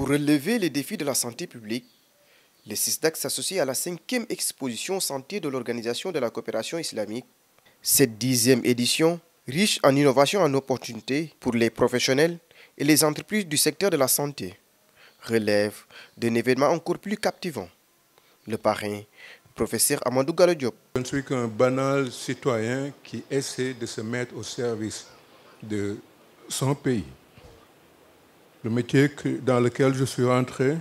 Pour relever les défis de la santé publique, le CISDAC s'associe à la 5e exposition santé de l'Organisation de la coopération islamique. Cette 10e édition, riche en innovation et en opportunités pour les professionnels et les entreprises du secteur de la santé, relève d'un événement encore plus captivant. Le parrain, professeur Amadou Gallo Diop. Je ne suis qu'un banal citoyen qui essaie de se mettre au service de son pays. Le métier dans lequel je suis rentré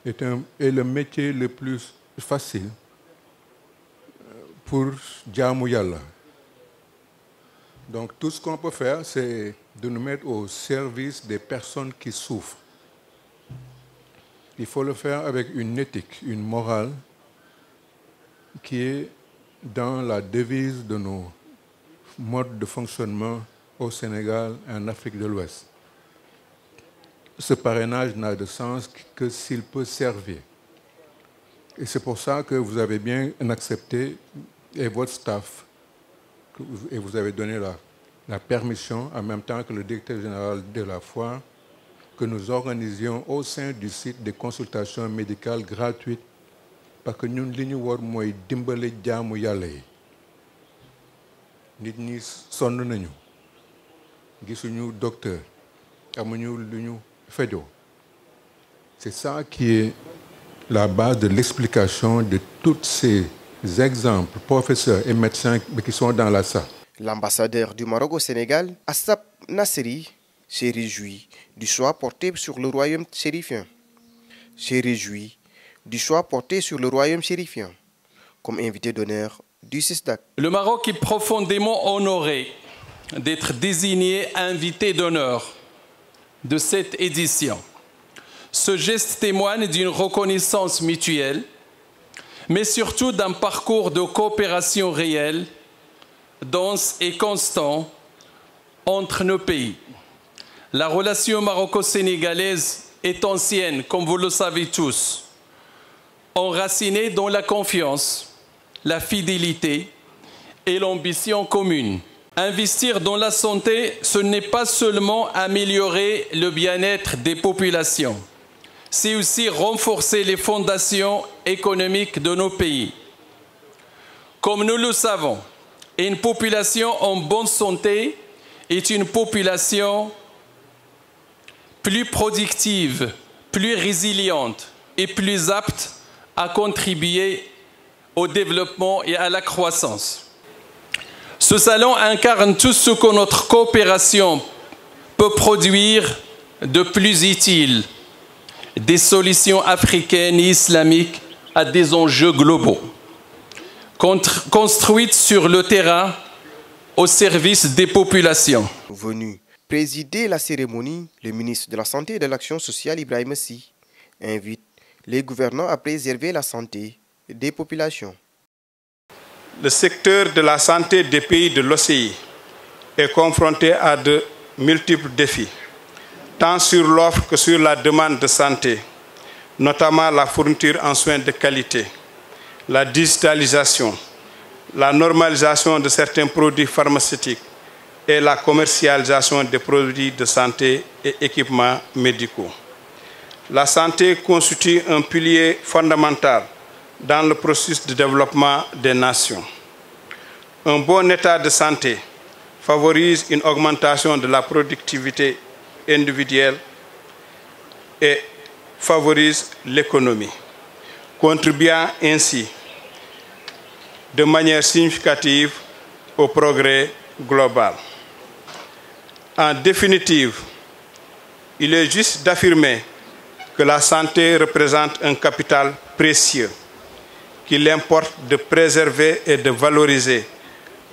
est le métier le plus facile pour Jaamu Yalla. Donc tout ce qu'on peut faire, c'est de nous mettre au service des personnes qui souffrent. Il faut le faire avec une éthique, une morale qui est dans la devise de nos modes de fonctionnement au Sénégal et en Afrique de l'Ouest. Ce parrainage n'a de sens que s'il peut servir. Et c'est pour ça que vous avez bien accepté, et votre staff, et vous avez donné la permission, en même temps que le directeur général de la foire, que nous organisions au sein du site des consultations médicales gratuites, parce que nous, li ñu war mooy dimbale jaamu Yàlla yi. Nit ñi sonn nañu, gisuñu docteur, amuñu lu ñu fejo. C'est ça qui est la base de l'explication de tous ces exemples, professeurs et médecins qui sont dans la salle. L'ambassadeur du Maroc au Sénégal, Assap Nasseri, s'est réjoui du choix porté sur le royaume chérifien. Comme invité d'honneur du CISDAC. Le Maroc est profondément honoré d'être désigné invité d'honneur de cette édition. Ce geste témoigne d'une reconnaissance mutuelle, mais surtout d'un parcours de coopération réelle, dense et constant entre nos pays. La relation maroco-sénégalaise est ancienne, comme vous le savez tous, enracinée dans la confiance, la fidélité et l'ambition commune. Investir dans la santé, ce n'est pas seulement améliorer le bien-être des populations, c'est aussi renforcer les fondations économiques de nos pays. Comme nous le savons, une population en bonne santé est une population plus productive, plus résiliente et plus apte à contribuer au développement et à la croissance. Ce salon incarne tout ce que notre coopération peut produire de plus utile, des solutions africaines et islamiques à des enjeux globaux, construites sur le terrain au service des populations. Venu présider la cérémonie, le ministre de la Santé et de l'Action sociale, Ibrahima Sy, invite les gouvernants à préserver la santé des populations. Le secteur de la santé des pays de l'OCI est confronté à de multiples défis, tant sur l'offre que sur la demande de santé, notamment la fourniture en soins de qualité, la digitalisation, la normalisation de certains produits pharmaceutiques et la commercialisation des produits de santé et équipements médicaux. La santé constitue un pilier fondamental dans le processus de développement des nations. Un bon état de santé favorise une augmentation de la productivité individuelle et favorise l'économie, contribuant ainsi de manière significative au progrès global. En définitive, il est juste d'affirmer que la santé représente un capital précieux qu'il importe de préserver et de valoriser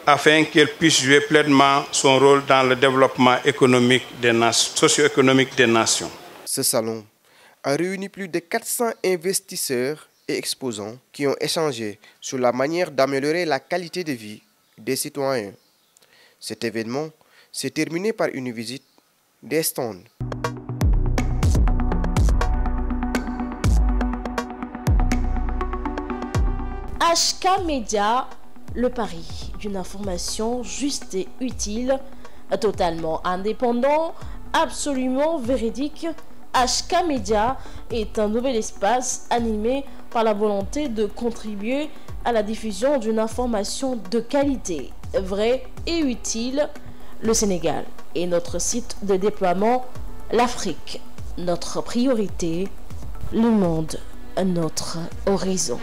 afin qu'elle puisse jouer pleinement son rôle dans le développement économique socio-économique des nations. Ce salon a réuni plus de 400 investisseurs et exposants qui ont échangé sur la manière d'améliorer la qualité de vie des citoyens. Cet événement s'est terminé par une visite des stands. HK Média, le pari d'une information juste et utile, totalement indépendant, absolument véridique, HK Média est un nouvel espace animé par la volonté de contribuer à la diffusion d'une information de qualité, vraie et utile. Le Sénégal est notre site de déploiement, l'Afrique, notre priorité, le monde, notre horizon.